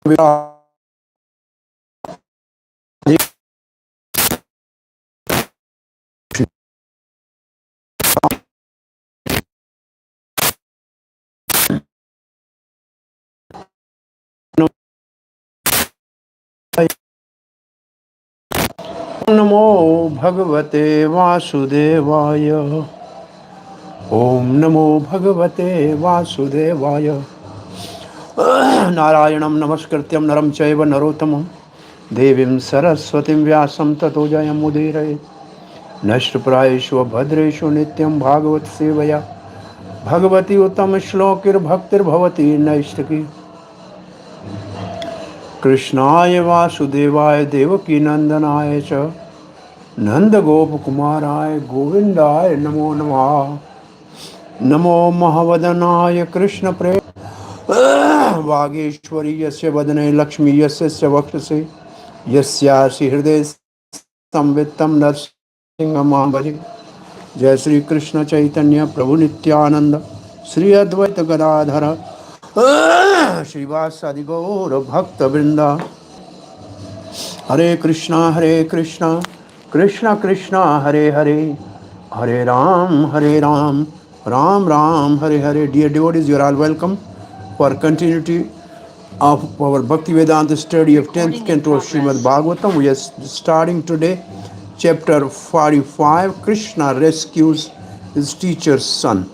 नमो भगवते वासुदेवाय। ओम नमो भगवते वासुदेवाय। नारायणं नमस्कृत्यं नरं चैव नरोत्तमं देवीं सरस्वतीं व्यासं ततो जयमुदीरये। नष्टप्रायेषु भद्रेषु नित्यं भागवत सेवया भगवती उत्तम श्लोकिर्भक्तिर्भवती नैष्टिकी। कृष्णाय वासुदेवाय देवकी नंदनाय च नंदगोपकुमाराय गोविंदाय नमो नमः। नमो महावदनाय कृष्ण प्रेम वागीश्वरी यस्य वदने लक्ष्मी यस्य वक्षसे यस्यासि हृदय संवित्तं नरसिंहं भजे। जय श्री कृष्ण चैतन्य प्रभु नित्यानंद श्री अद्वैत गदाधर श्रीवासादि गौर भक्त वृंदा। हरे कृष्णा कृष्णा कृष्णा हरे हरे, हरे Ram Ram Ram Hare Hare. Dear devotees, you are all welcome for continuity of our Bhakti Vedanta study of 10th canto of Srimad Bhagvatam. We are starting today chapter 45. Krishna rescues his teacher's son.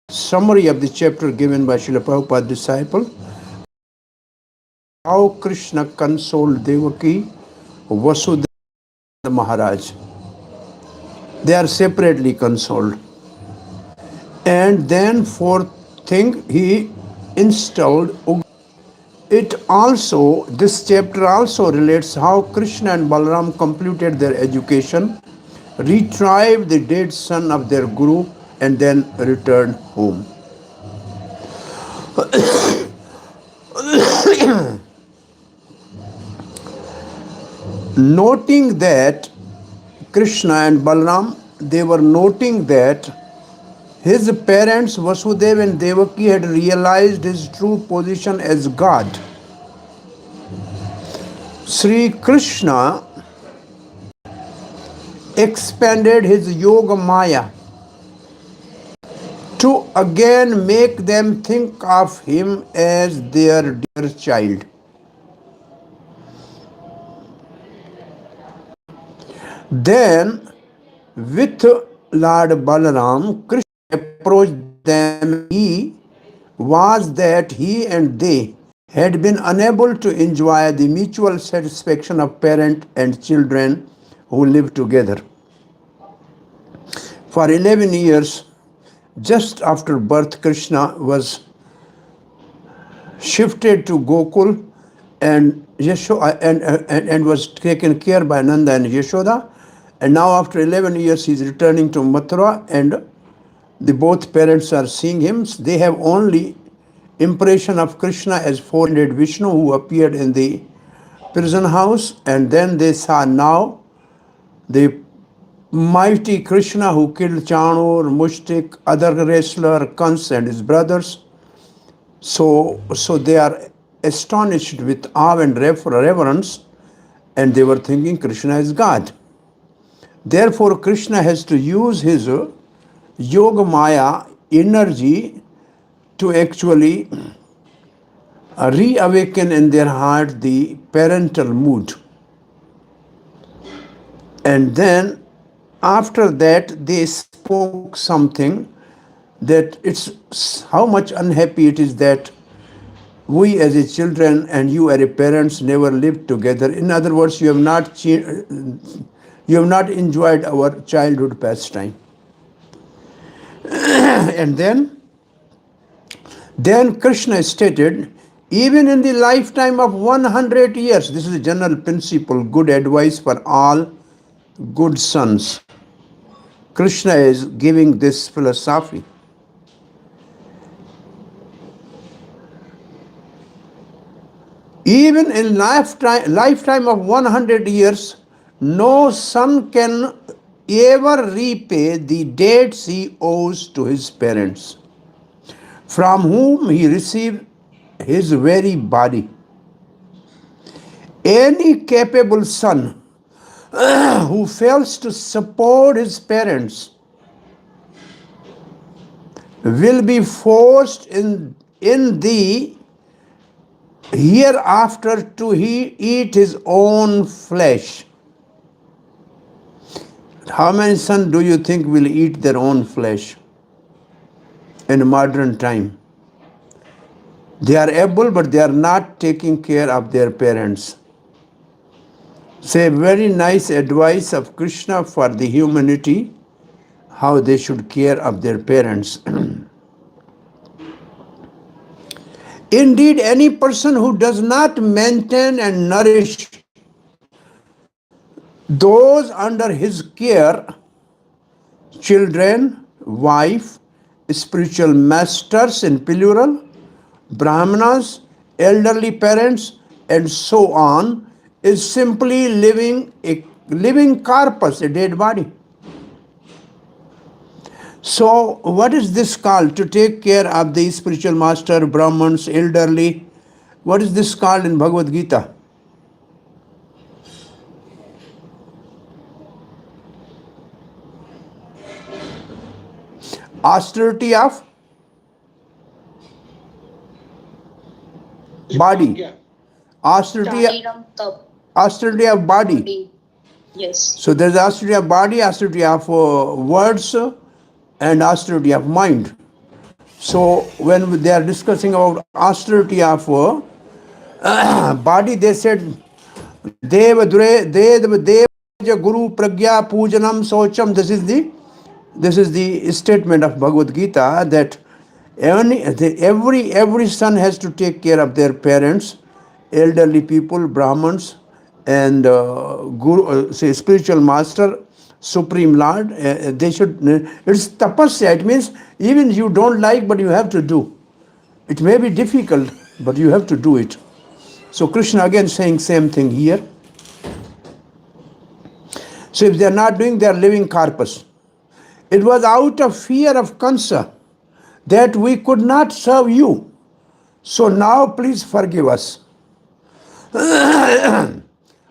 Summary of the chapter given by Srila Prabhupada's disciple. How Krishna consoled Devaki, Vasudeva, Maharaj. They are separately consoled. And then fourth thing, he installed. It also, this chapter also relates how Krishna and Balaram completed their education, retrieved the dead son of their guru, and then returned home. Noting that Krishna and Balaram, they were noting that his parents Vasudeva and Devaki had realized his true position as God. Sri Krishna expanded his yoga maya to again make them think of him as their dear child. Then, with Lord Balaram, Krishna approached them. He was that he and they had been unable to enjoy the mutual satisfaction of parent and children who lived together. For 11 years, just after birth, Krishna was shifted to Gokul and and was taken care by Nanda and Yashoda. And now after 11 years, he is returning to Mathura, and the both parents are seeing him. They have only impression of Krishna as four-headed Vishnu who appeared in the prison house, and then they saw now the mighty Krishna who killed Chanur, Mushtik, other wrestler, Kans and his brothers. So they are astonished with awe and reverence, and they were thinking Krishna is God. Therefore, Krishna has to use his yoga maya energy to actually reawaken in their heart the parental mood. And then after that, they spoke something that it's how much unhappy it is that we as a children and you as a parents never lived together. In other words, you have not enjoyed our childhood pastime. And then Krishna stated, even in the lifetime of 100 years, this is a general principle, good advice for all good sons. Krishna is giving this philosophy. Even in lifetime of 100 years, no son can ever repay the debts he owes to his parents, from whom he received his very body. Any capable son who fails to support his parents will be forced in the hereafter to eat his own flesh. How many sons do you think will eat their own flesh in modern time? They are able, but they are not taking care of their parents. Say very nice advice of Krishna for the humanity, how they should care of their parents. Indeed, any person who does not maintain and nourish those under his care, children, wife, spiritual masters in plural, brahmanas, elderly parents, and so on, is simply a living corpus, a dead body. So, what is this called? To take care of the spiritual master, Brahmins, elderly. What is this called in Bhagavad Gita? Austerity of body. Austerity of body. Yes. So there's austerity of body, austerity of words, and austerity of mind. So when they are discussing about austerity of body, they said Deva Guru Pragya Pujanam Socham. This is the statement of Bhagavad Gita, that every son has to take care of their parents, elderly people, Brahmins, and Guru, say spiritual master, Supreme Lord. They should. It's tapasya. It means even you don't like, but you have to do. It may be difficult, but you have to do it. So Krishna again saying same thing here. So if they are not doing, they are living corpus. It was out of fear of Kansa that we could not serve you. So now please forgive us.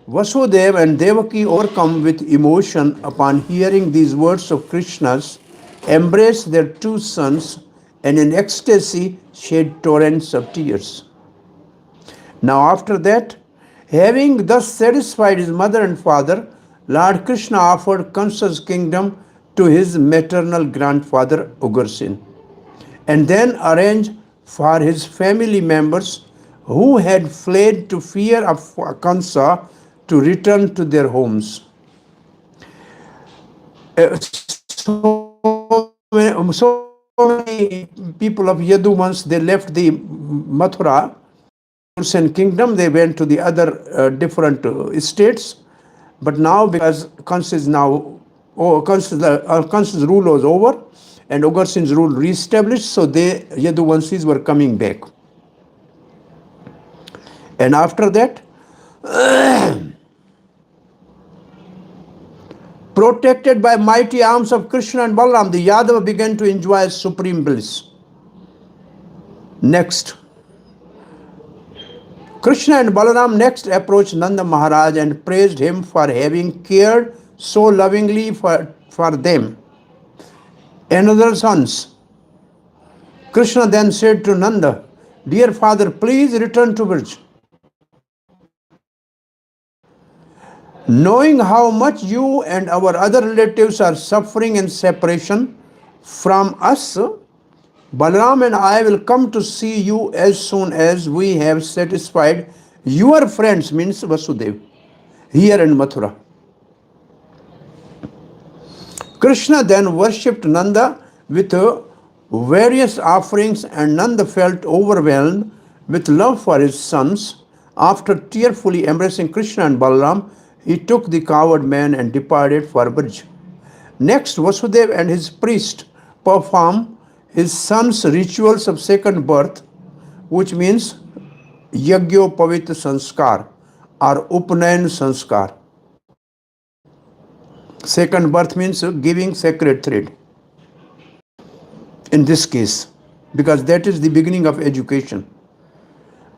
Vasudeva and Devaki, overcome with emotion upon hearing these words of Krishna's, embraced their two sons and in ecstasy shed torrents of tears. Now after that, having thus satisfied his mother and father, Lord Krishna offered Kansa's kingdom to his maternal grandfather Ugrasen, and then arranged for his family members who had fled to fear of Kansa to return to their homes. So many people of Yadu, once they left the Mathura and kingdom, they went to the other different states. But now, because Kansa's rule was over and Ugrasen's rule re-established, so Yaduvansis were coming back. And after that, protected by mighty arms of Krishna and Balaram, the Yadava began to enjoy supreme bliss. Next, Krishna and Balaram next approached Nanda Maharaj and praised him for having cared so lovingly for them and other sons. Krishna then said to Nanda, "Dear father, please return to Brij. Knowing how much you and our other relatives are suffering in separation from us, Balaram and I will come to see you as soon as we have satisfied your friends," means Vasudev, "here in Mathura." Krishna then worshipped Nanda with various offerings, and Nanda felt overwhelmed with love for his sons. After tearfully embracing Krishna and Balaram, he took the coward man and departed for Brij. Next, Vasudeva and his priest perform his son's rituals of second birth, which means Yagyopavit Sanskar or Upnayan Sanskar. Second birth means giving sacred thread. In this case, because that is the beginning of education.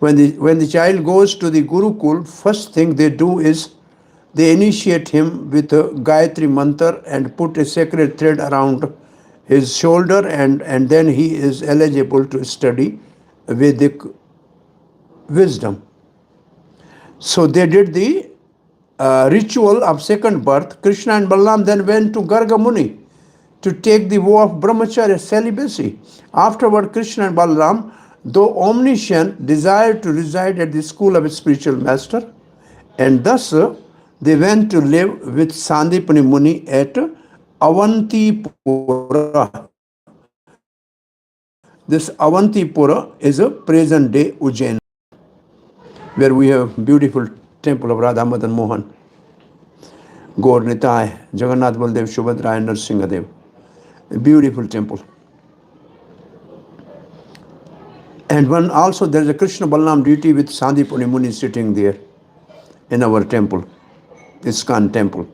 When the child goes to the Gurukul, first thing they do is they initiate him with a Gayatri mantra and put a sacred thread around his shoulder, and then he is eligible to study Vedic wisdom. So they did the ritual of second birth. Krishna and Balaram then went to Garga Muni to take the vow of brahmacharya celibacy. Afterward, Krishna and Balaram, though omniscient, desired to reside at the school of a spiritual master, and thus they went to live with Sandipani Muni at Avantipura. This Avantipura is a present day Ujjain, where we have beautiful temple of Radha Madan Mohan, Gaur Nitai, Jagannath Baldev, Subhadra and Narsingadev. A beautiful temple. And one also there is a Krishna Balaram deity with Sandipani Muni sitting there in our temple, ISKCON temple.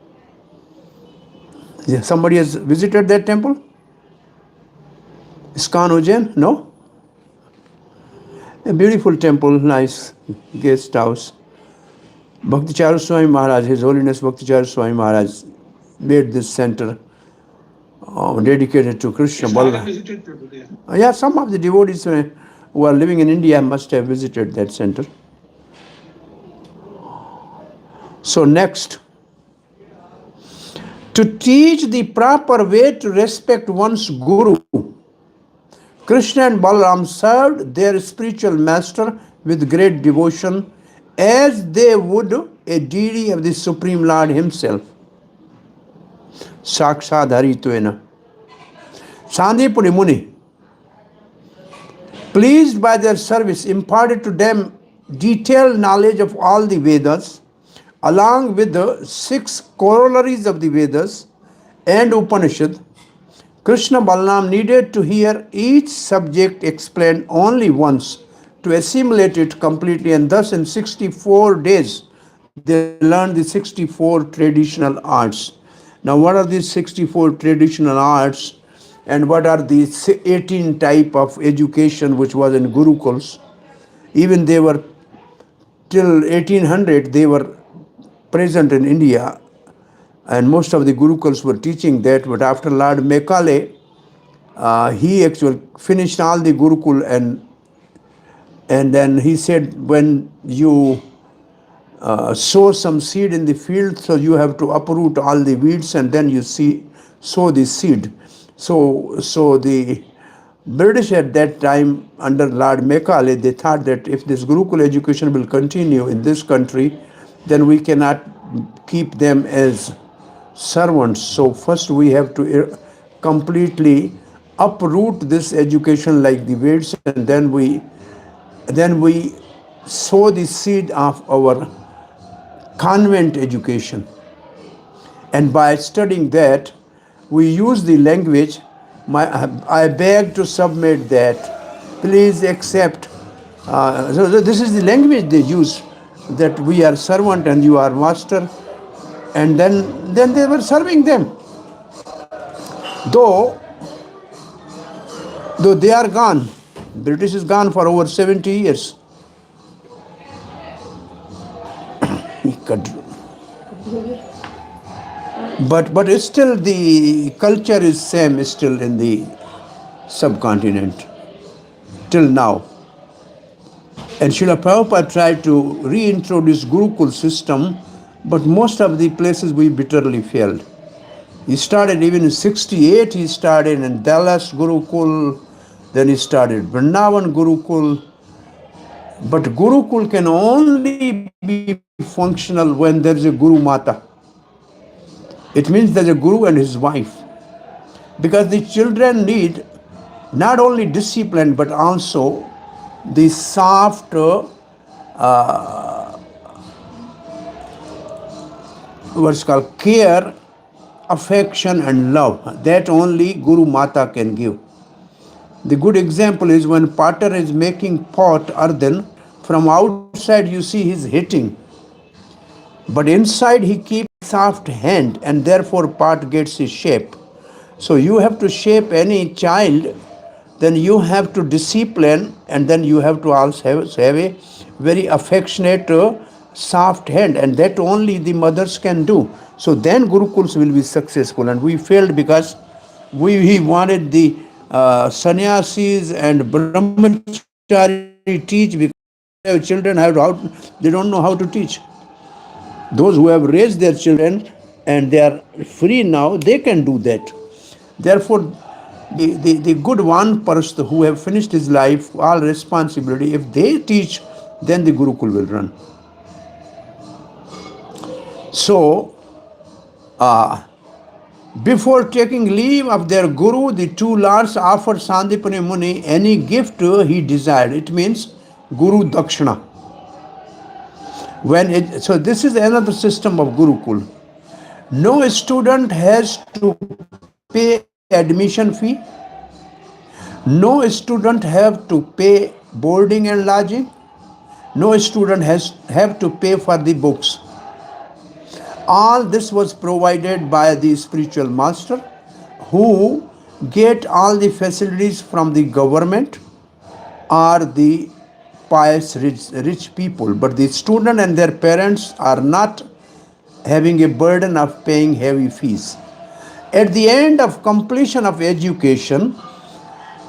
Yeah, somebody has visited that temple? ISKCON Ujjain? No? A beautiful temple, nice guest house. Bhakticharya Swami Maharaj, His Holiness Bhakticharya Swami Maharaj made this center dedicated to Krishna Balaram. Yeah, some of the devotees who are living in India must have visited that center. So next, to teach the proper way to respect one's guru, Krishna and Balaram served their spiritual master with great devotion as they would a deity of the Supreme Lord himself. Sakshad Harituvena. Sandipani Muni, pleased by their service, imparted to them detailed knowledge of all the Vedas, along with the 6 corollaries of the Vedas and Upanishad. Krishna Balaram needed to hear each subject explained only once to assimilate it completely, and thus in 64 days they learned the 64 traditional arts. Now what are these 64 traditional arts, and what are the 18 type of education which was in Gurukuls? Even they were till 1800 they were present in India, and most of the Gurukuls were teaching that, but after Lord Macaulay, he actually finished all the Gurukul, and then he said, when you sow some seed in the field, so you have to uproot all the weeds and then you sow the seed. So the British at that time under Lord Macaulay, they thought that if this Gurukul education will continue in this country, then we cannot keep them as servants. So first we have to completely uproot this education like the weeds, and then we sow the seed of our convent education. And by studying that, we use the language. I beg to submit that. Please accept. So this is the language they use, that we are servant and you are master. And then they were serving them. Though they are gone. British is gone for over 70 years. But it's still the culture is same still in the subcontinent till now. And Srila Prabhupada tried to reintroduce Gurukul system, but most of the places we bitterly failed. He started even in 68, he started in Dallas Gurukul, then he started Vrindavan Gurukul. But Gurukul can only be functional when there is a Guru Mata. It means there's a Guru and his wife. Because the children need not only discipline but also the soft what's called care, affection and love. That only Guru Mata can give. The good example is when potter is making pot earthen, from outside you see he's hitting, but inside he keeps soft hand and therefore pot gets his shape. So you have to shape any child then you have to discipline, and then you have to also have a very affectionate, soft hand, and that only the mothers can do. So then Gurukuls will be successful, and we failed because we wanted the sannyasis and brahmachari teach, because children have how, they don't know how to teach. Those who have raised their children and they are free now, they can do that. Therefore, the good one person who have finished his life, all responsibility, if they teach, then the Gurukul will run. So, before taking leave of their Guru, the two lords offered Sandipani Muni any gift he desired. It means Guru Dakshina. So this is another system of Gurukul. No student has to pay admission fee. No student have to pay boarding and lodging. No student have to pay for the books. All this was provided by the spiritual master, who get all the facilities from the government or the pious rich people. But the student and their parents are not having a burden of paying heavy fees. At the end of completion of education,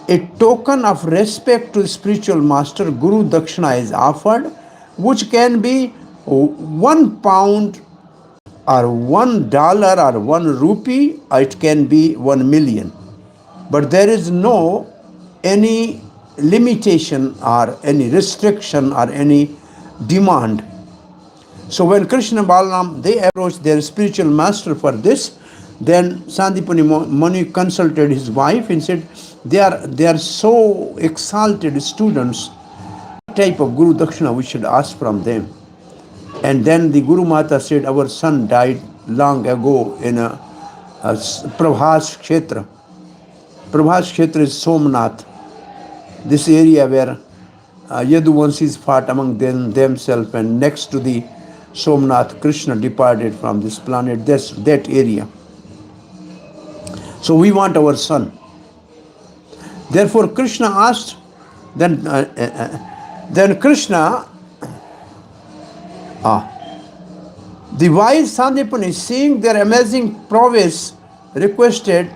a token of respect to the spiritual master, Guru Dakshina, is offered, which can be £1 or $1 or 1 rupee, or it can be 1 million. But there is no any limitation or any restriction or any demand. So when Krishna and Balaram, they approached their spiritual master for this, then Sandipani Muni consulted his wife and said, they are so exalted students, what type of Guru Dakshina we should ask from them? And then the Guru Mata said, our son died long ago in a Prabhas Kshetra. Prabhas Kshetra is Somnath, this area where Yaduvansis fought among themselves, and next to the Somnath, Krishna departed from this planet, that area. So we want our son. Therefore Krishna asked, then Krishna, the wise Sandipani, seeing their amazing prowess, requested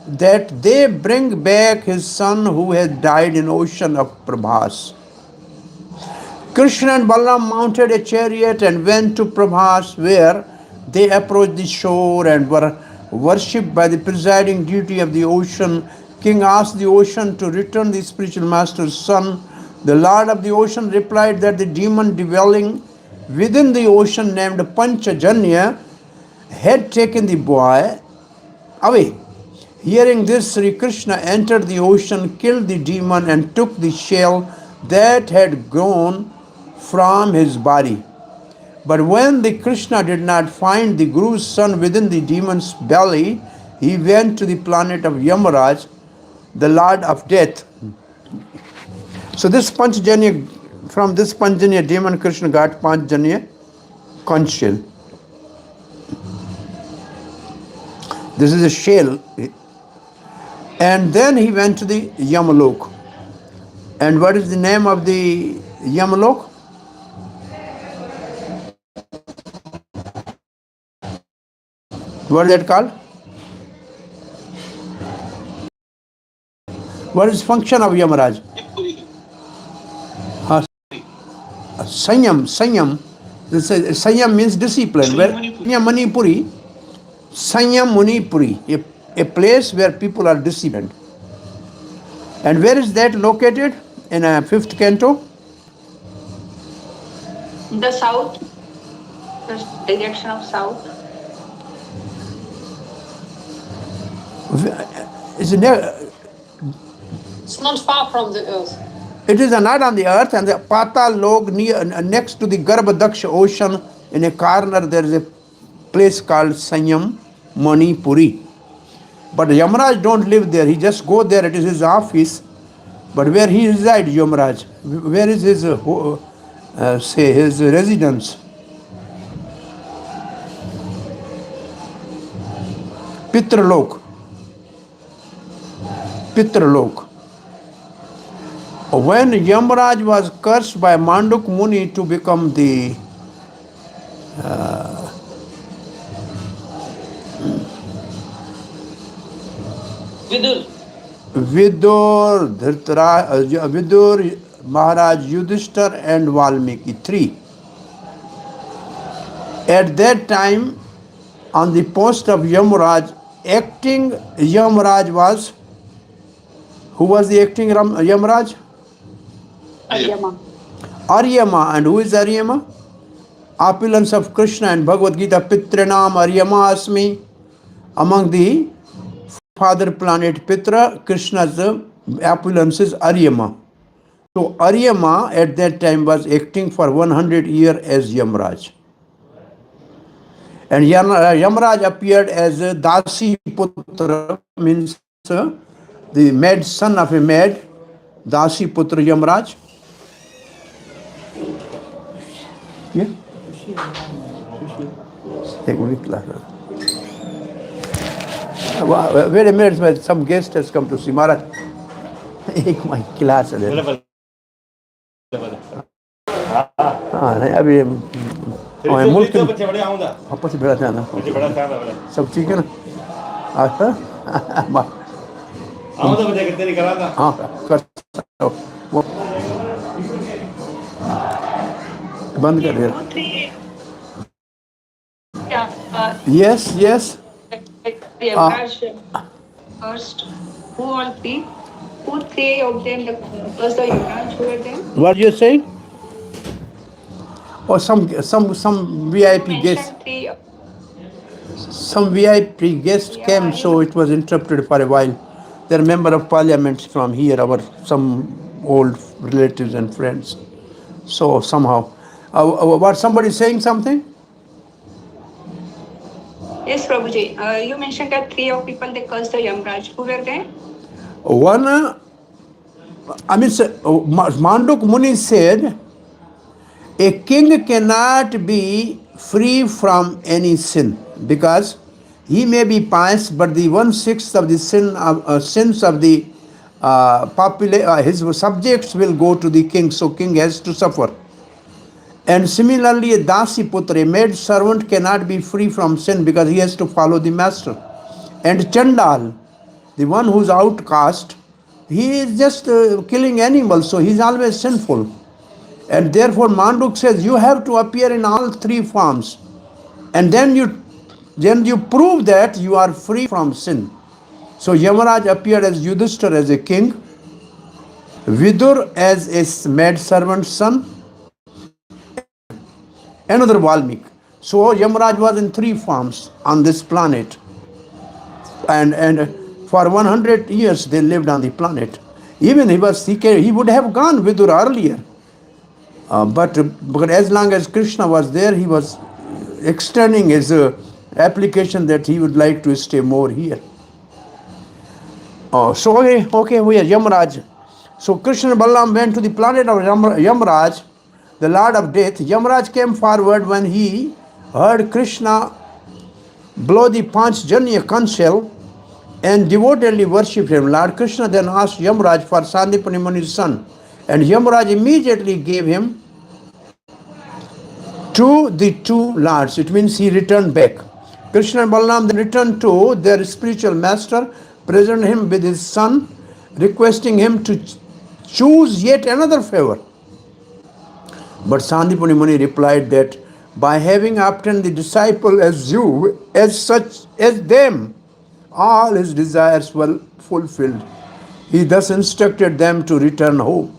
that they bring back his son who had died in ocean of Prabhas. Krishna and Balaram mounted a chariot and went to Prabhas, where they approached the shore and were worshipped by the presiding deity of the ocean. King asked the ocean to return the spiritual master's son. The Lord of the ocean replied that the demon dwelling within the ocean, named Panchajanya, had taken the boy away. Hearing this, Sri Krishna entered the ocean, killed the demon, and took the shell that had grown from his body. But when the Krishna did not find the Guru's son within the demon's belly, he went to the planet of Yamaraj, the Lord of Death. So this Panchajanya, from this Panchajanya demon, Krishna got Panchajanya conch shell. This is a shell. And then he went to the Yamalok. And what is the name of the Yamalok? What is that called? What is function of Yamaraj? Sanyam. Sanyam means discipline. Where Manipuri, Sanyam Munipuri, a place where people are disciplined. And where is that located? In a 5th canto? The south, the direction of south. It's not far from the earth. It is not on the earth, and the Patal Log next to the Garbhadaksha ocean, in a corner there is a place called Sanyam Manipuri. But Yamaraj don't live there. He just go there. It is his office. But where he resides, Yamaraj, where is his his residence? Pitralok. When Yamaraj was cursed by Manduk Muni to become the Vidur. Vidur, Maharaj Yudhishthir and Valmiki, three. At that time, on the post of Yamaraj, acting Yamaraj was, who was the acting Yamaraj? Aryama. Aryama. And who is Aryama? Opulence of Krishna and Bhagavad Gita, Pitranam Aryama Asmi. Among the father planet Pitra, Krishna's opulence is Aryama. So Aryama at that time was acting for 100 years as Yamaraj. And Yamaraj appeared as a Dasi Putra, means the maid son of a maid, Dasi Putra Yamaraj. Yeah? Take a class. Wait a minute, some guest has come to see Maharaj. एक my class है हाँ नहीं अभी मुल्क आपस में बैठा ना सब ठीक है ना हाँ कर बंद कर दे yes yes First, who all three? Who three of them? The first the Yuvraj, who were them? What you saying? Or some VIP guest. Some VIP guest came, so it was interrupted for a while. They're member of parliament from here, some old relatives and friends. So somehow, what somebody saying something? Yes, Prabhuji. You mentioned that three of people they cursed the Yamraj. Who were they? One, Manduk Muni said, a king cannot be free from any sin because he may be pious, but the 1/6 of the sins of the his subjects will go to the king, so king has to suffer. And similarly, a Dasi Putra, a maid servant, cannot be free from sin because he has to follow the master. And Chandal, the one who's outcast, he is just killing animals, so he's always sinful. And therefore, Manduk says you have to appear in all three forms, and then you prove that you are free from sin. So Yamaraj appeared as Yudhishthir as a king, Vidur as a maid servant's son, another Valmiki. So Yamaraj was in three forms on this planet. And for 100 years they lived on the planet. Even he would have gone Vidur earlier. But as long as Krishna was there, he was extending his application that he would like to stay more here. So okay, we are Yamaraj. So Krishna and Balaram went to the planet of Yamaraj, the Lord of Death. Yamaraj came forward when he heard Krishna blow the Panchjanya conch shell and devotedly worshipped him. Lord Krishna then asked Yamaraj for Sandipani Muni's son, and Yamaraj immediately gave him to the two lords. It means he returned back. Krishna and Balaram then returned to their spiritual master, presented him with his son, requesting him to choose yet another favor. But Sandipani Muni replied that by having obtained the disciple as you, as such as them, all his desires were fulfilled. He thus instructed them to return home.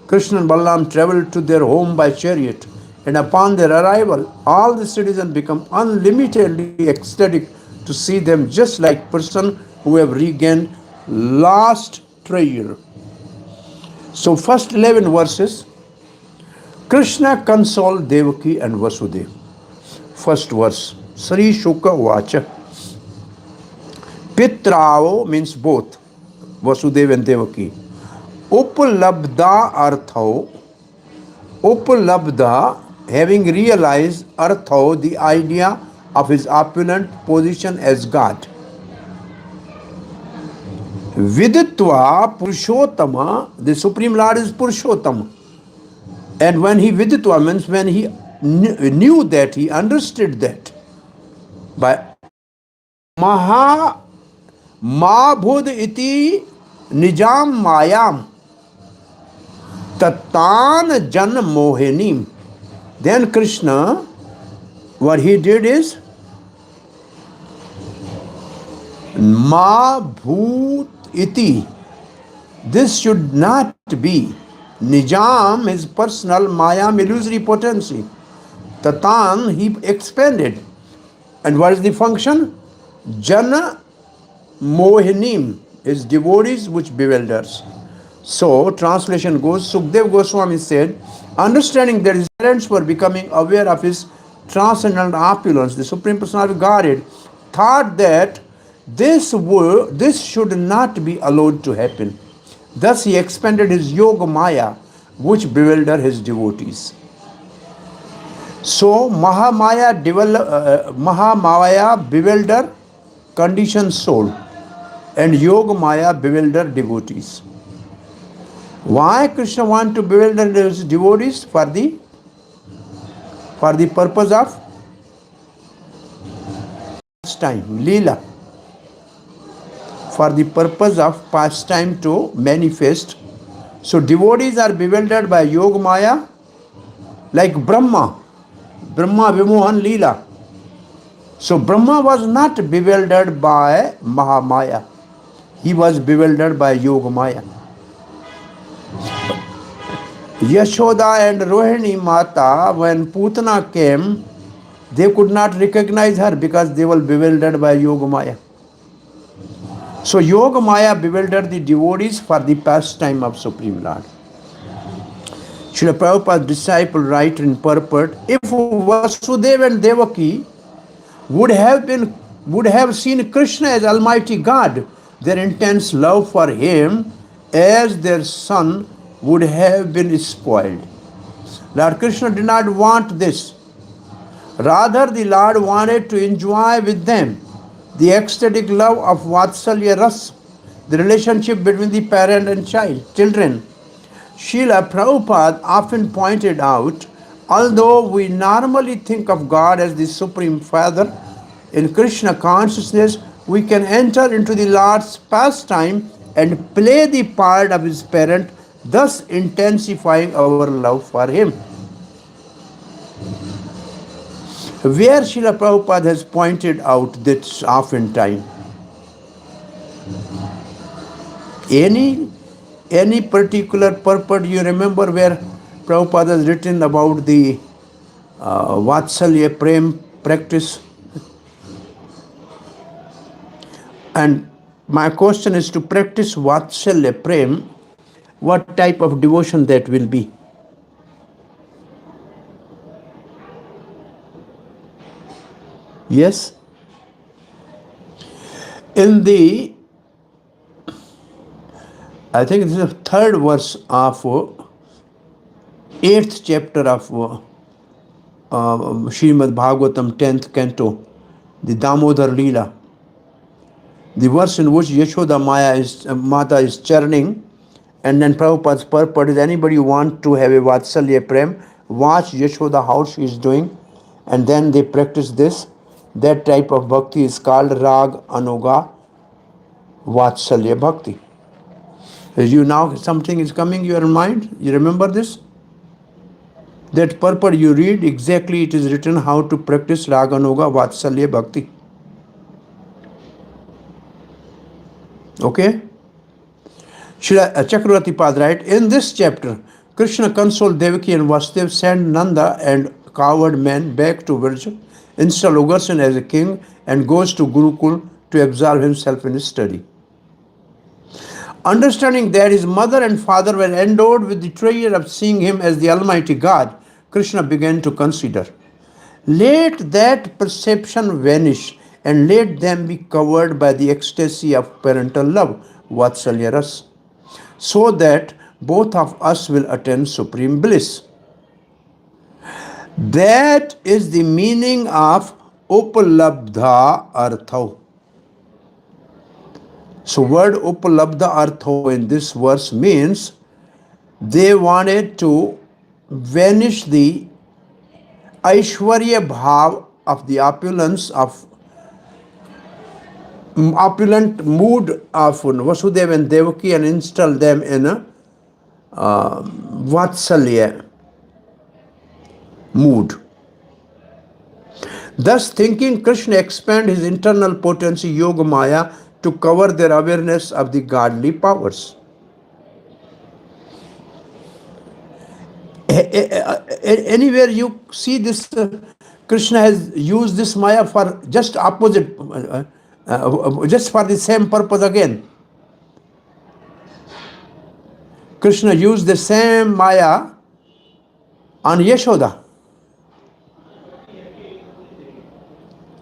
Krishna and Balaram traveled to their home by chariot, and upon their arrival, all the citizens become unlimitedly ecstatic to see them, just like persons who have regained lost treasure. So first 11 verses, Krishna consoled Devaki and Vasudeva. First verse, Sri Shuka Vacha. Pitrao means both, Vasudeva and Devaki. Upalabdha artho, Upalabdha, having realized artho, the idea of his opulent position as God. Vidit Viditva Purushottama, the Supreme Lord is Purushottama. And when he Viditva means when he knew that, he understood that by Maha Mabhud iti Nijam Mayam Tatan Jan Mohinim. Then Krishna, what he did is Ma Bhut iti. This should not be. Nijam is personal, Mayam illusory potency. Tatan, he expanded. And what is the function? Jana Mohinim is devotees which bewilders. So, translation goes, Sukdev Goswami said, understanding that his parents were becoming aware of his transcendental opulence, the Supreme Personality of Godhead thought that this should not be allowed to happen. Thus he expanded his yoga maya, which bewildered his devotees. So Mahamaya bewilder conditioned soul, and Yoga Maya bewilder devotees. Why Krishna want to bewilder his devotees? For the purpose of pastime, Leela. For the purpose of pastime to manifest. So devotees are bewildered by Yoga Maya, like Brahma Vimohan Leela. So Brahma was not bewildered by Mahamaya. He was bewildered by Yoga Maya. Yashoda and Rohini Mata, when Putana came, they could not recognize her because they were bewildered by Yoga Maya. So Yoga Maya bewildered the devotees for the pastime of Supreme Lord. Srila Prabhupada's disciple write in purport, if Vasudeva and Devaki would have seen Krishna as Almighty God, their intense love for him as their son would have been spoiled. Lord Krishna did not want this. Rather, the Lord wanted to enjoy with them the ecstatic love of Vatsalya Ras, the relationship between the parent and children. Srila Prabhupada often pointed out, although we normally think of God as the Supreme Father, in Krishna consciousness we can enter into the Lord's pastime and play the part of his parent, thus intensifying our love for him. Where Srila Prabhupada has pointed out this oftentimes. Any particular purport you remember where Prabhupada has written about the Vatsalya Prem practice? And my question is, to practice Vatsalya Prem, what type of devotion that will be? Yes? In the, I think this is the third verse of 8th chapter of Srimad Bhagvatam 10th canto, the Damodar Leela. The verse in which Yashoda Mata is churning, and then Prabhupada's purport is, anybody want to have a Vatsalya Prem, watch Yashoda how she is doing, and then they practice this. That type of bhakti is called Rag Anuga Vatsalya Bhakti. As you now, something is coming to your mind, you remember this? That purport you read, exactly it is written how to practice Rag Anuga Vatsalya Bhakti. Okay? Srila Chakravarti Pad write, in this chapter, Krishna consoled Devaki and Vasudev, sent Nanda and coward man back to Vrja, install Ugarsan as a king, and goes to Gurukul to absorb himself in his study. Understanding that his mother and father were endowed with the treasure of seeing him as the Almighty God, Krishna began to consider, let that perception vanish and let them be covered by the ecstasy of parental love, Vatsalya Ras, so that both of us will attain supreme bliss. That is the meaning of Upalabdha Artha. So word upalabdha artho in this verse means they wanted to vanish the Aishwarya bhav of the opulence of opulent mood of Vasudeva and Devaki and install them in a Vatsalya mood. Thus, thinking Krishna expand his internal potency, Yoga Maya, to cover their awareness of the godly powers. Anywhere you see this, Krishna has used this Maya for just opposite, just for the same purpose again. Krishna used the same Maya on Yashoda.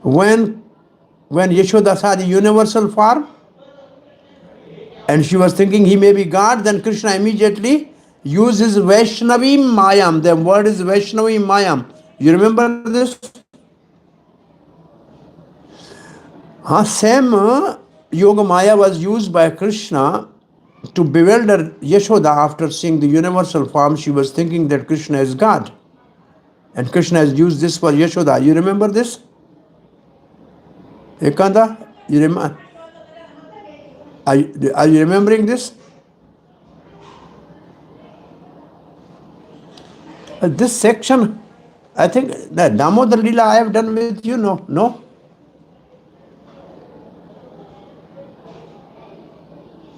When Yashoda saw the universal form and she was thinking he may be God, then Krishna immediately uses Vaishnavi Mayam. The word is Vaishnavi Mayam. You remember this? Same Yoga Maya was used by Krishna to bewilder Yashoda after seeing the universal form. She was thinking that Krishna is God. And Krishna has used this for Yashoda. You remember this? Ekanda, are you remembering this? This section, I think the Namo the Leela I have done with you, no?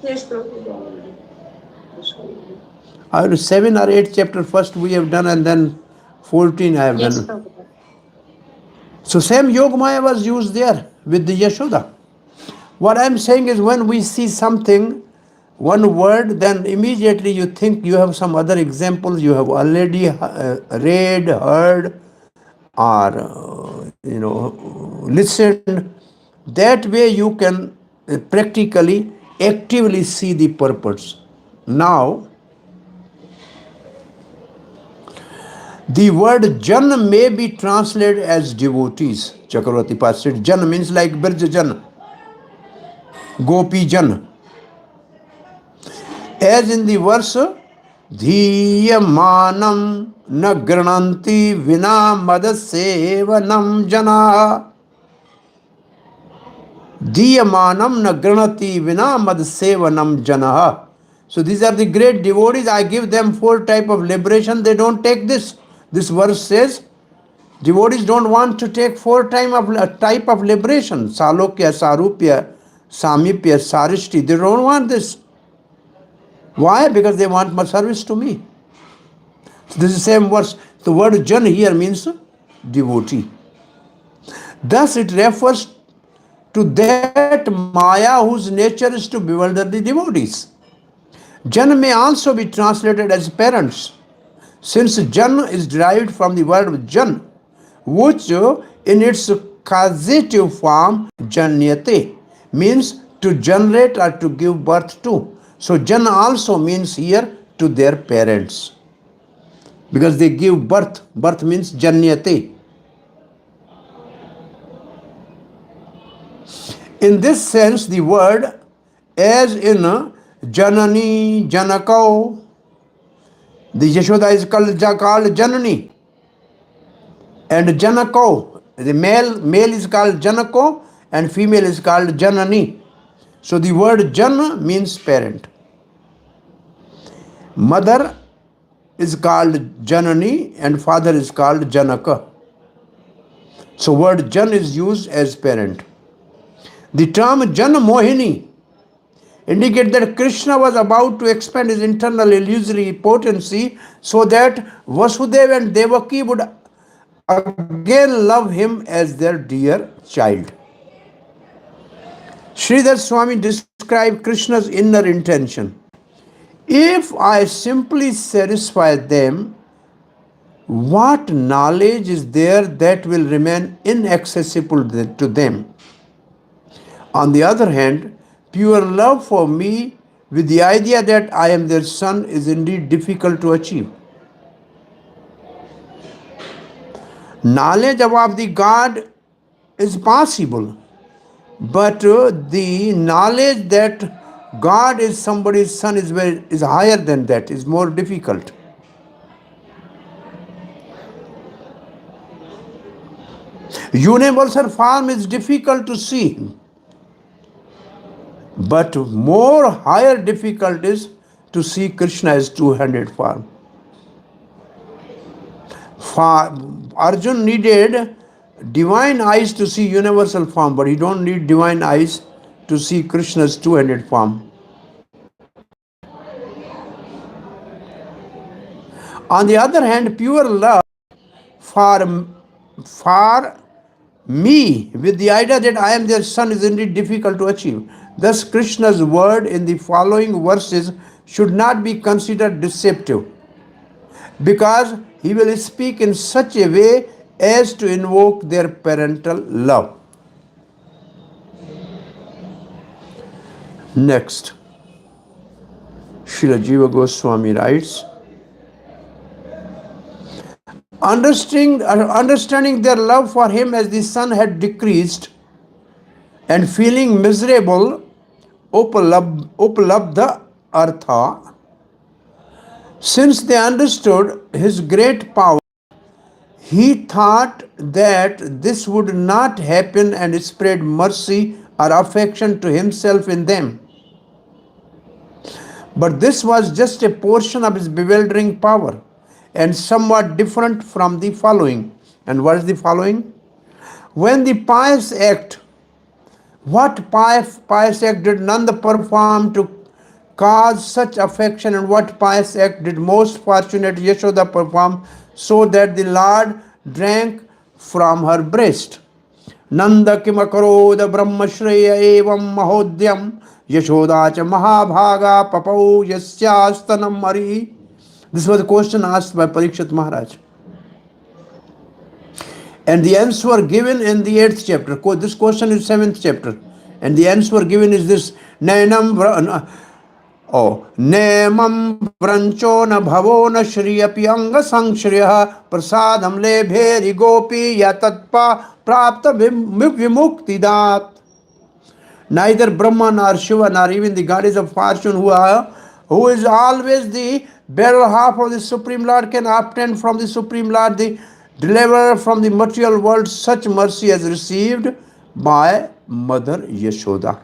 Yes, Prabhupada. 7 or 8 chapter first we have done and then 14 I have Yes, done. Prabhupada. So same Yoga Maya was used there with the Yashoda. What I'm saying is when we see something, one word, then immediately you think you have some other examples you have already read, heard, or listened. That way you can practically, actively see the purpose. Now, the word Jan may be translated as devotees. Chakravarti Pad said Jan means like Birja Jan, Gopi Jan. As in the verse, Dhiyamanam na grananti vina madasevanam jana. Dhiyamanam na granati vina madasevanam jana. So these are the great devotees. I give them 4 types of liberation. They don't take this. This verse says, devotees don't want to take 4 type of liberation. Salokya, Sarupya, Samipya, Sarishti. They don't want this. Why? Because they want my service to me. So this is the same verse. The word Jan here means devotee. Thus it refers to that Maya whose nature is to bewilder the devotees. Jan may also be translated as parents, since Jan is derived from the word Jan, which in its causative form Janyate means to generate or to give birth to. So Jan also means here to their parents, because they give birth. Birth means Janyate. In this sense, the word as in Janani, Janakau, the Yashoda is called Janani, and Janako, the male is called Janako and female is called Janani. So the word Jana means parent. Mother is called Janani and father is called Janaka. So word Jan is used as parent. The term Jana Mohini indicate that Krishna was about to expand his internal illusory potency so that Vasudeva and Devaki would again love him as their dear child. Sridhar Swami described Krishna's inner intention. If I simply satisfy them, what knowledge is there that will remain inaccessible to them? On the other hand, pure love for me with the idea that I am their son is indeed difficult to achieve. Knowledge about the God is possible, But the knowledge that God is somebody's son is higher than that, is more difficult. Universal form is difficult to see, but more higher difficult is to see Krishna as two-handed form. Arjun needed divine eyes to see universal form, but he don't need divine eyes to see Krishna's two-handed form. On the other hand, pure love for, for me, with the idea that I am their son, is indeed difficult to achieve. Thus, Krishna's word in the following verses should not be considered deceptive, because he will speak in such a way as to invoke their parental love. Next, Srila Jiva Goswami writes, understanding their love for him as the son had decreased, and feeling miserable, upalabdha artha, since they understood his great power, he thought that this would not happen and spread mercy or affection to himself in them. But this was just a portion of his bewildering power, and somewhat different from the following. And what is the following? When the pious act, what pious act did Nanda perform to cause such affection, and what pious act did most fortunate Yashoda perform so that the Lord drank from her breast? Nanda kimakaroda brahmashreya evam mahodyam Yashoda cha mahabhaga papau yasyastanam mari. This was a question asked by Parikshit Maharaj. And the answer given in the 8th chapter. This question is 7th chapter. And the answer given is this. Nenam nemam vrancho na bhavo na shriyapi anga sangshriya prasadam le bheri gopi yatatpa prapta vimukti dat. Neither Brahma nor Shiva nor even the goddess of fortune, who is always the better half of the Supreme Lord, can obtain from the Supreme Lord, the deliverer from the material world, such mercy as received by Mother Yashoda.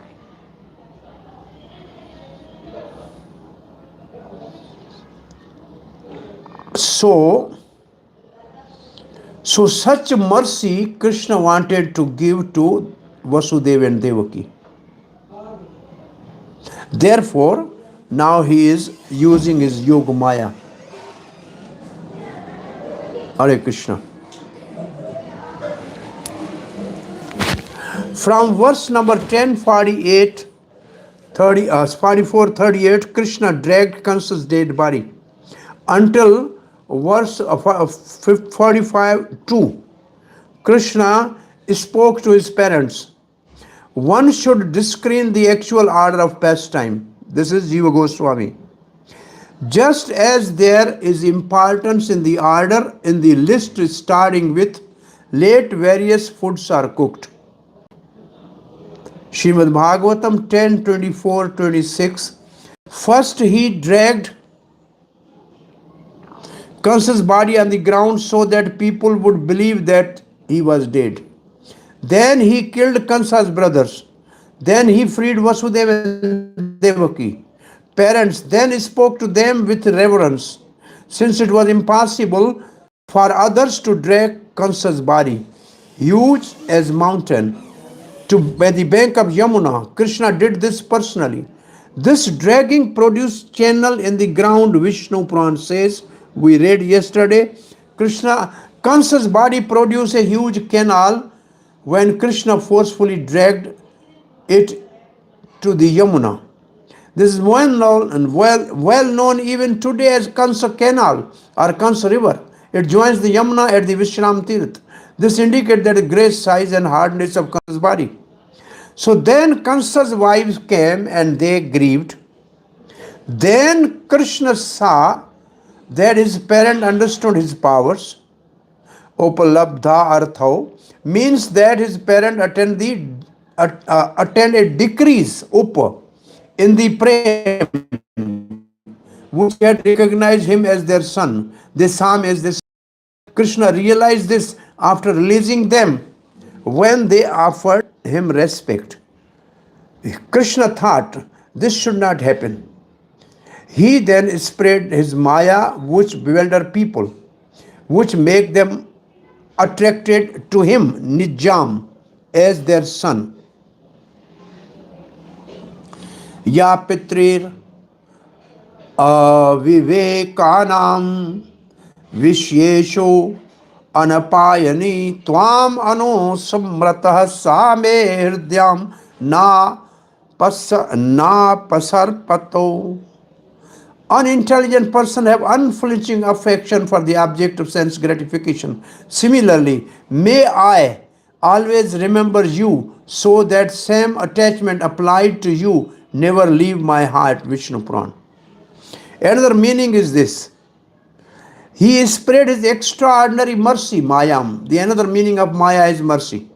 So such mercy Krishna wanted to give to Vasudeva and Devaki. Therefore, now he is using his Yoga Maya. Hare Krishna. From verse number 10, 48, 44, 38, Krishna dragged Kansa's dead body until verse 45, 2. Krishna spoke to his parents. One should discern the actual order of pastime. This is Jiva Goswami. Just as there is importance in the order in the list starting with late various foods are cooked. Srimad Bhagvatam 10, 24, 26. First he dragged Kansa's body on the ground so that people would believe that he was dead. Then he killed Kansa's brothers. Then he freed Vasudeva and Devaki. Parents then spoke to them with reverence, since it was impossible for others to drag Kansa's body, huge as mountain, by the bank of Yamuna. Krishna did this personally. This dragging produced channel in the ground, Vishnu Puran says. We read yesterday. Kansa's body produced a huge canal when Krishna forcefully dragged it to the Yamuna. This is well known even today as Kansa Canal or Kansa River. It joins the Yamuna at the Vishram Tirth. This indicates the great size and hardness of Kansa's body. So then Kansa's wives came and they grieved. Then Krishna saw that his parent understood his powers. Upalabdha artho means that his parent attained the attend a decrease in the prem, which had recognized him as their son. They saw him as this. Krishna realized this after releasing them when they offered him respect. Krishna thought this should not happen. He then spread his maya, which bewilder people, which make them attracted to him, Nijam, as their son. Ya Pitrir Vivekanam Vishyesho Anapayani Tvam Anu Samratah Same Hridyam Na Pasarpato. Unintelligent person have unflinching affection for the object of sense gratification. Similarly, may I always remember you, so that same attachment applied to you never leave my heart. Vishnu Puran. Another meaning is this: he spread his extraordinary mercy, Mayam. The another meaning of Maya is mercy.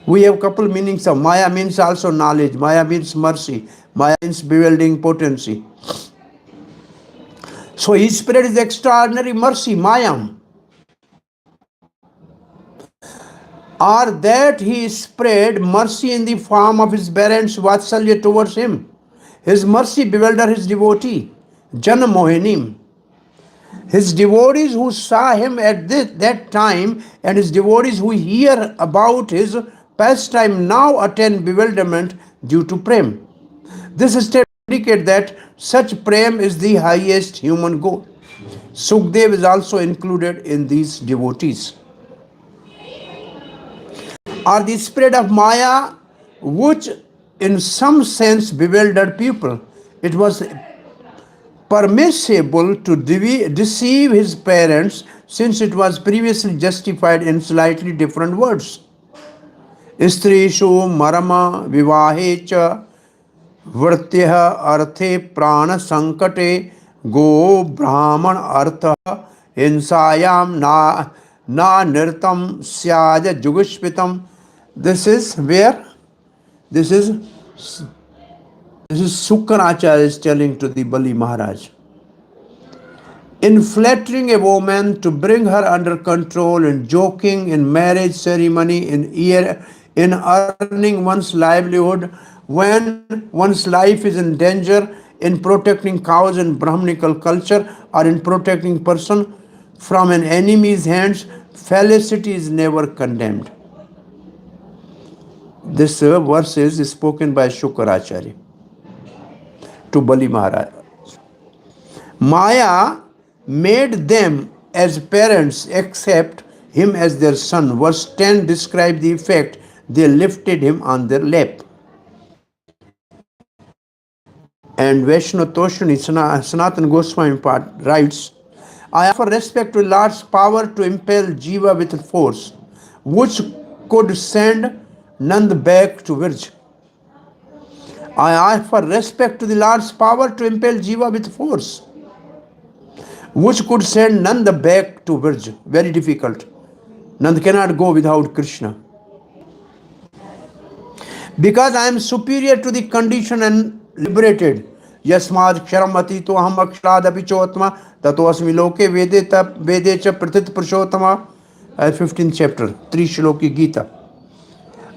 We have couple meanings of Maya. Means also knowledge. Maya means mercy. Maya means bewildering potency. So he spread his extraordinary mercy, Mayam. Or that he spread mercy in the form of his parents' vatsalya towards him. His mercy bewildered his devotee, Jana Mohinim. His devotees who saw him at that time and his devotees who hear about his pastime now attain bewilderment due to prem. This step indicates that such prem is the highest human goal. Sukdev is also included in these devotees. Or the spread of Maya, which in some sense bewildered people. It was permissible to deceive his parents, since it was previously justified in slightly different words. Istrishu marama vivahe cha vritya arthe prana sankate go brahman artha hinsayam na nirtam syaja jugushpitam. This is where this is Sukaracharya is telling to the Bali Maharaj. In flattering a woman to bring her under control, in joking, in marriage ceremony, in earning one's livelihood, when one's life is in danger, in protecting cows in Brahmanical culture, or in protecting person from an enemy's hands, felicity is never condemned. This verse is spoken by Shukaracharya to Bali Maharaj. Maya made them as parents accept him as their son. Verse 10 describes the effect. They lifted him on their lap. And Vaishno Toshani Sanatana Goswami writes, I offer respect to Lord's power to impel Jiva with force, which could send Nand back to Virj. I offer respect to the Lord's power to impel Jiva with force, which could send Nanda back to Virj. Very difficult. Nanda cannot go without Krishna. Because I am superior to the conditioned and liberated. Yasmad ksharamati to aham akshadapi chotma tato asmi loke vedecha pratit purushotama. 15th chapter, 3 shloki Gita.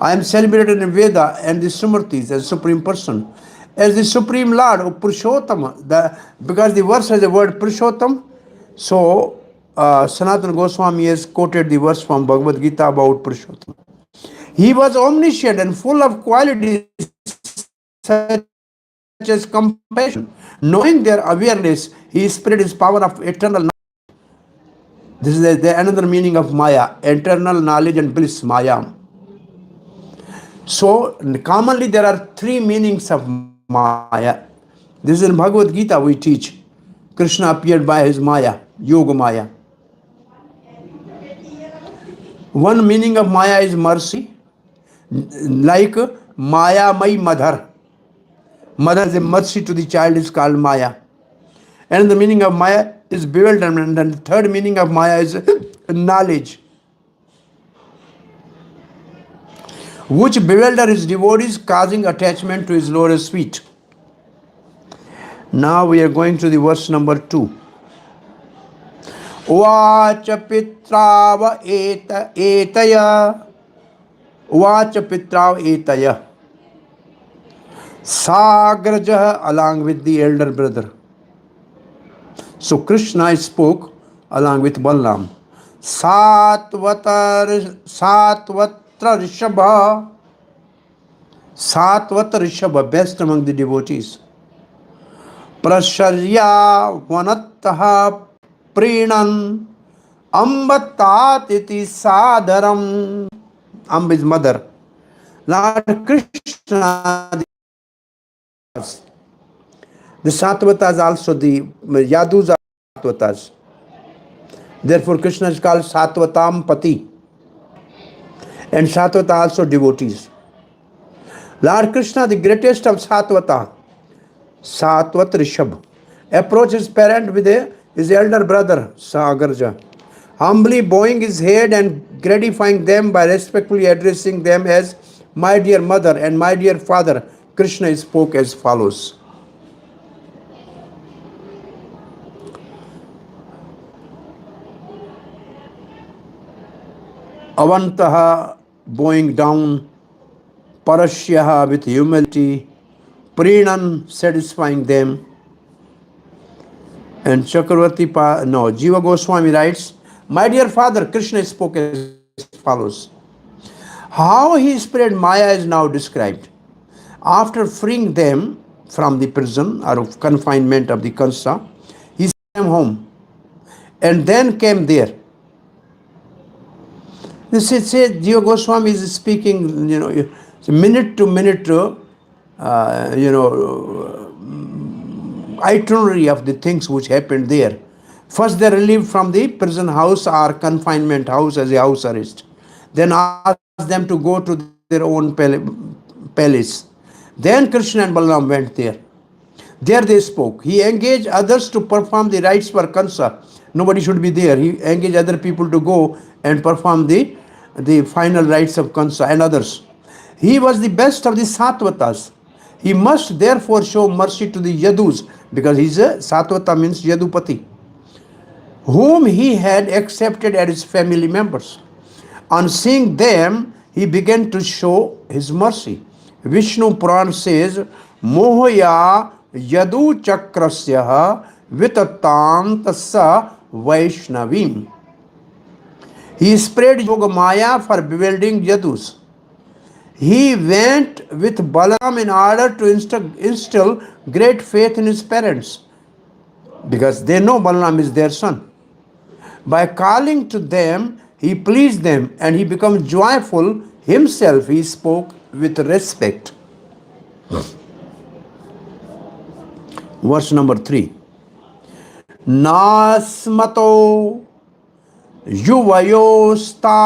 I am celebrated in Veda and the Smritis as Supreme Person, as the Supreme Lord of Purushottama. Because the verse has the word Purushottam, so Sanatana Goswami has quoted the verse from Bhagavad Gita about Purushottam. He was omniscient and full of qualities such as compassion. Knowing their awareness, he spread his power of eternal knowledge. This is another meaning of Maya, eternal knowledge and bliss, Maya. So, commonly there are three meanings of Maya. This is in Bhagavad Gita we teach. Krishna appeared by his Maya, Yoga Maya. One meaning of Maya is mercy, like Maya Mai Mother. Mother is a mercy to the child is called Maya. And the meaning of Maya is bewilderment. And the third meaning of Maya is knowledge. which bewilder his devotees, causing attachment to his lotus feet. Now we are going to the verse number 2. Uvacha pitrava etaya. Uvacha pitrava etaya. Sagraja along with the elder brother. So Krishna spoke along with Balaram. Satvatra Rishabha. Satvatra Rishabha, best among the devotees. Prasharya Vanataha Prinan Ambatatiti Sadaram. Amb is mother. Lord Krishna, the Satvatas also, the Yadus are Satvatas. Therefore Krishna is called Satvatam Pati. And Satvata also devotees. Lord Krishna, the greatest of Satvata, Satvat Rishabh, approached his parent with his elder brother, Sagarja, humbly bowing his head and gratifying them by respectfully addressing them as my dear mother and my dear father. Krishna spoke as follows. Avantaha, bowing down, Parashyaha, with humility, Prinan, satisfying them. And Jiva Goswami writes, my dear father, Krishna spoke as follows. How he spread Maya is now described. After freeing them from the prison or of confinement of the Kansa, he sent them home and then came there. This is Jiva Goswami is speaking, minute to minute, itinerary of the things which happened there. First they relieved from the prison house or confinement house as a house arrest. Then asked them to go to their own palace. Then Krishna and Balaram went there. There they spoke. He engaged others to perform the rites for Kansa. Nobody should be there. He engaged other people to go and perform the final rites of Kansa and others. He was the best of the Satvatas. He must therefore show mercy to the Yadus, because he's a Satvata, means Yadupati, whom he had accepted as his family members. On seeing them, he began to show his mercy. Vishnu Puran says, Mohaya Yadu Chakrasya Vitatam Tassa Vaishnavim. He spread Yogamaya for bewildering Yadus. He went with Balaram in order to instill great faith in his parents, because they know Balaram is their son. By calling to them, he pleased them and he becomes joyful himself. He spoke with respect. Verse number 3. Nasmato yuvayostata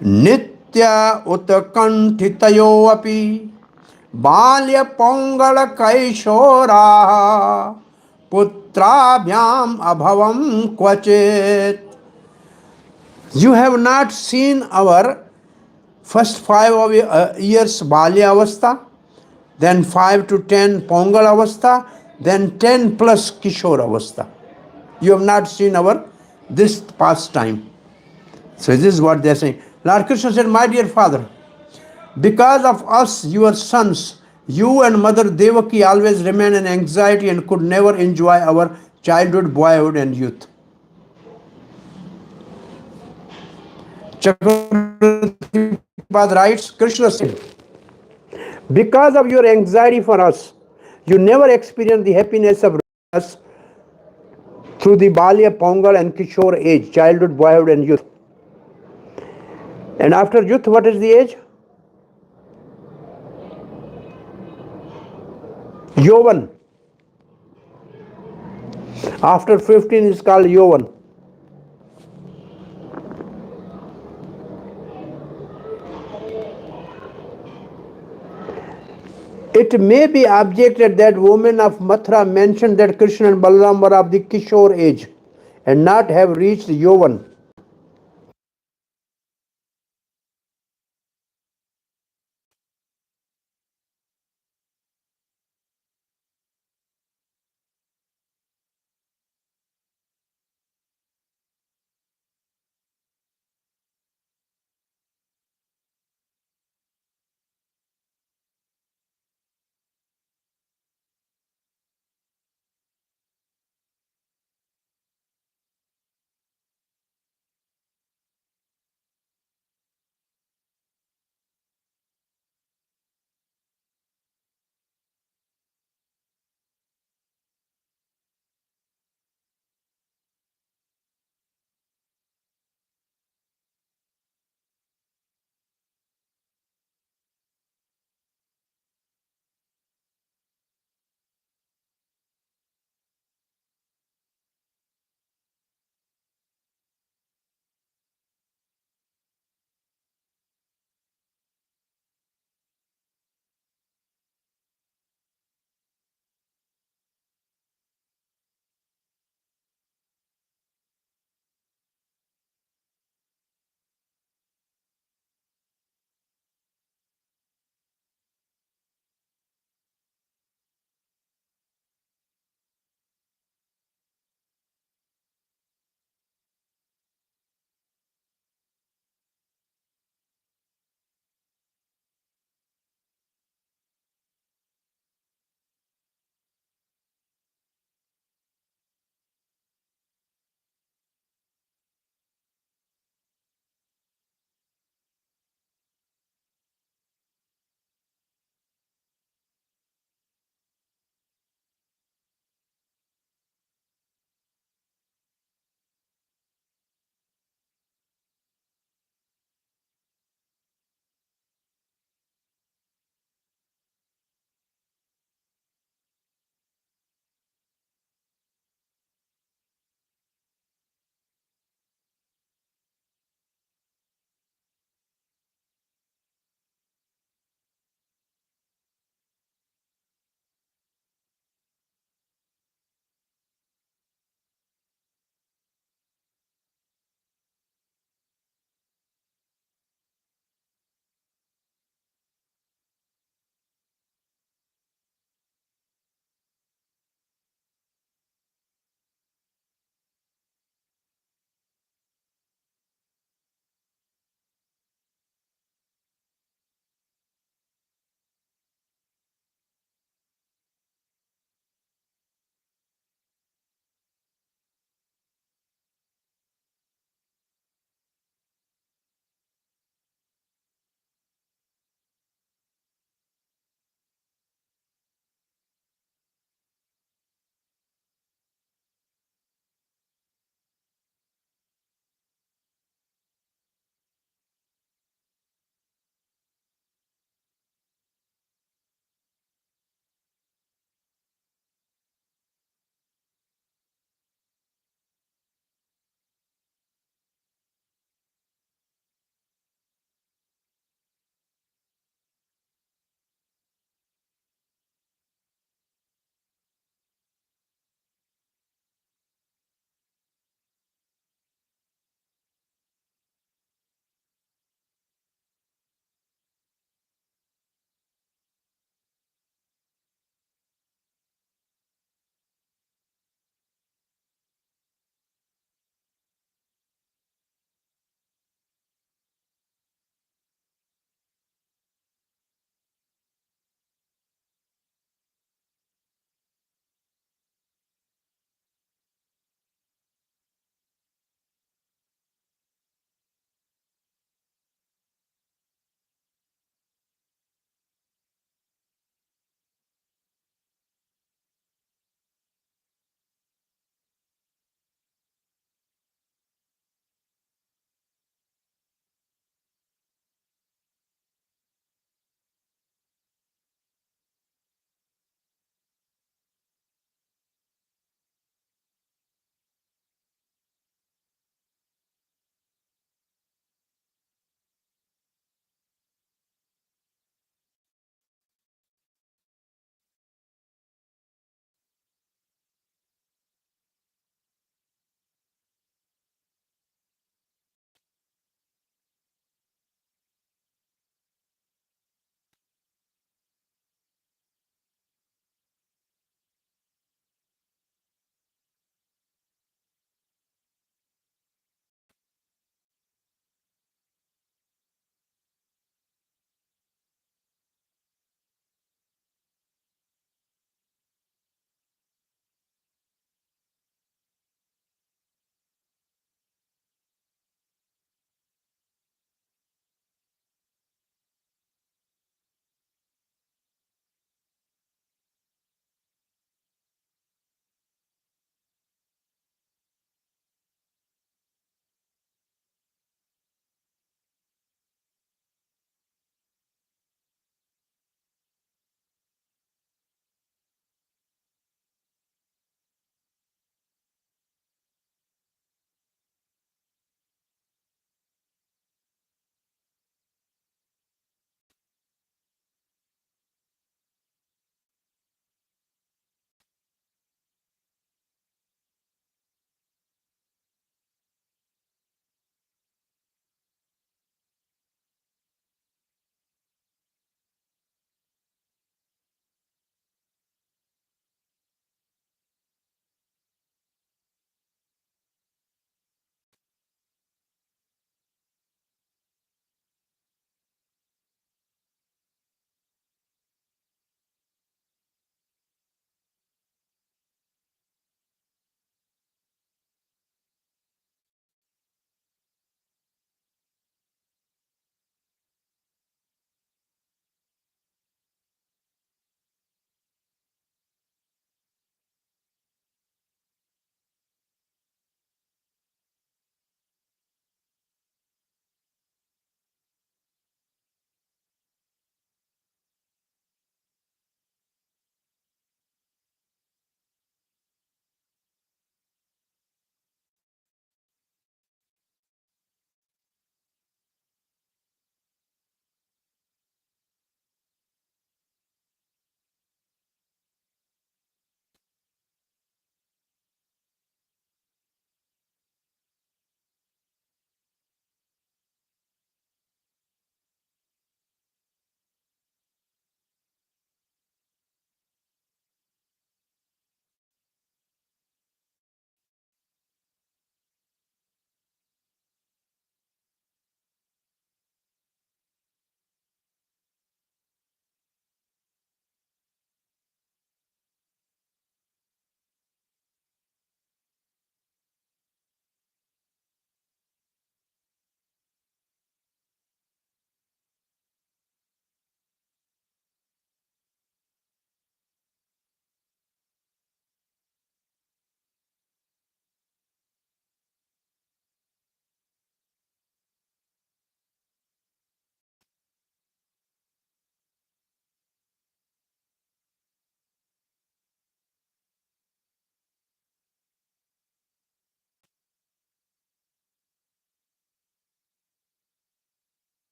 nitya utakantitayo api balya pongala kaishora putrabhyam abhavam kvachit. You have not seen our first 5 years Balya Avastha, then 5 to 10 Pongal Avastha, then 10 plus Kishore Avastha. You have not seen this past time. So this is what they are saying. Lord Krishna said, my dear father, because of us, your sons, you and Mother Devaki always remain in anxiety and could never enjoy our childhood, boyhood and youth. Chakravarti writes, Krishna said, because of your anxiety for us, you never experienced the happiness of us through the Balya, Pongal and Kishore age, childhood, boyhood and youth. And after youth, what is the age? Yovan. After 15 is called Yovan. It may be objected that women of Mathura mentioned that Krishna and Balaram were of the Kishore age and not have reached Yovan.